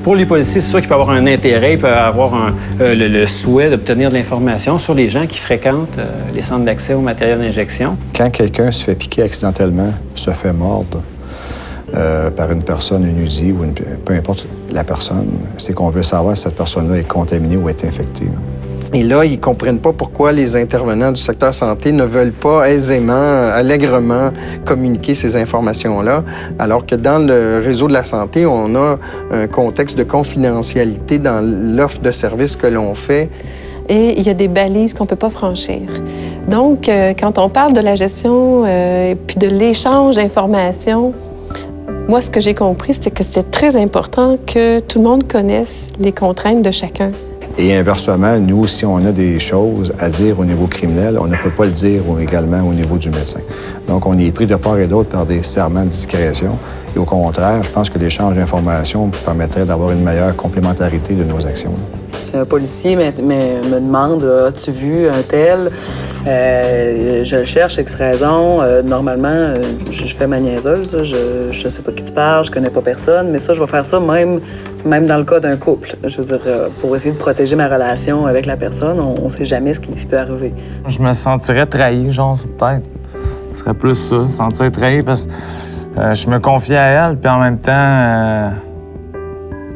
Pour les policiers, c'est sûr qu'il peut avoir un intérêt, il peut avoir le souhait d'obtenir de l'information sur les gens qui fréquentent les centres d'accès au matériel d'injection. Quand quelqu'un se fait piquer accidentellement, se fait mordre par une personne, une UDI ou peu importe la personne, c'est qu'on veut savoir si cette personne-là est contaminée ou est infectée. Et là, ils ne comprennent pas pourquoi les intervenants du secteur santé ne veulent pas aisément, allègrement communiquer ces informations-là, alors que dans le réseau de la santé, on a un contexte de confidentialité dans l'offre de services que l'on fait. Et il y a des balises qu'on ne peut pas franchir. Donc, quand on parle de la gestion puis de l'échange d'informations, moi, ce que j'ai compris, c'était que c'était très important que tout le monde connaisse les contraintes de chacun. Et inversement, nous, si on a des choses à dire au niveau criminel, on ne peut pas le dire également au niveau du médecin. Donc, on est pris de part et d'autre par des serments de discrétion. Et au contraire, je pense que l'échange d'informations permettrait d'avoir une meilleure complémentarité de nos actions. Si un policier me demande « As-tu vu un tel? » Je le cherche, X raison. Normalement, je fais ma niaiseuse. Je sais pas de qui tu parles, je connais pas personne. Mais ça, je vais faire ça même dans le cas d'un couple. Je veux dire, pour essayer de protéger ma relation avec la personne, on sait jamais ce qui peut arriver. Je me sentirais trahi, genre, peut-être. Ce serait plus ça, sentir trahi, parce que je me confie à elle, puis en même temps,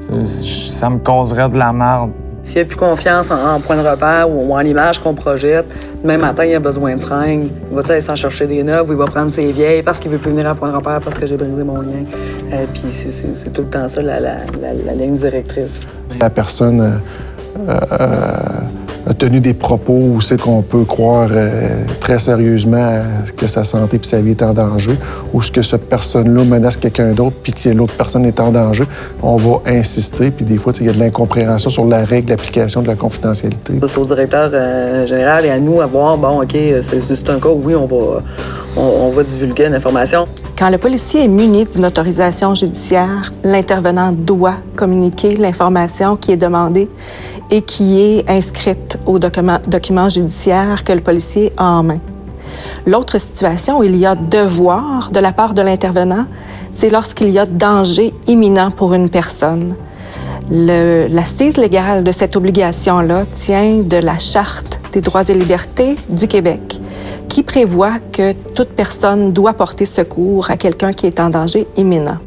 ça me causerait de la merde. S'il n'y a plus confiance en point de repère ou en l'image qu'on projette, demain matin, il a besoin de seringues. Il va aller s'en chercher des neuves ou il va prendre ses vieilles parce qu'il veut plus venir à point de repère parce que j'ai brisé mon lien. Puis c'est tout le temps ça, la ligne directrice. La personne a tenu des propos où c'est qu'on peut croire très sérieusement que sa santé et sa vie est en danger, ou ce que cette personne-là menace quelqu'un d'autre puis que l'autre personne est en danger, on va insister. Puis des fois, il y a de l'incompréhension sur la règle d'application de la confidentialité. C'est au directeur général et à nous à voir, bon, OK, c'est un cas où oui, on va divulguer l'information. Quand le policier est muni d'une autorisation judiciaire, l'intervenant doit communiquer l'information qui est demandée et qui est inscrite au document judiciaire que le policier a en main. L'autre situation où il y a devoir de la part de l'intervenant, c'est lorsqu'il y a danger imminent pour une personne. L'assise légale de cette obligation-là tient de la Charte des droits et libertés du Québec, qui prévoit que toute personne doit porter secours à quelqu'un qui est en danger imminent.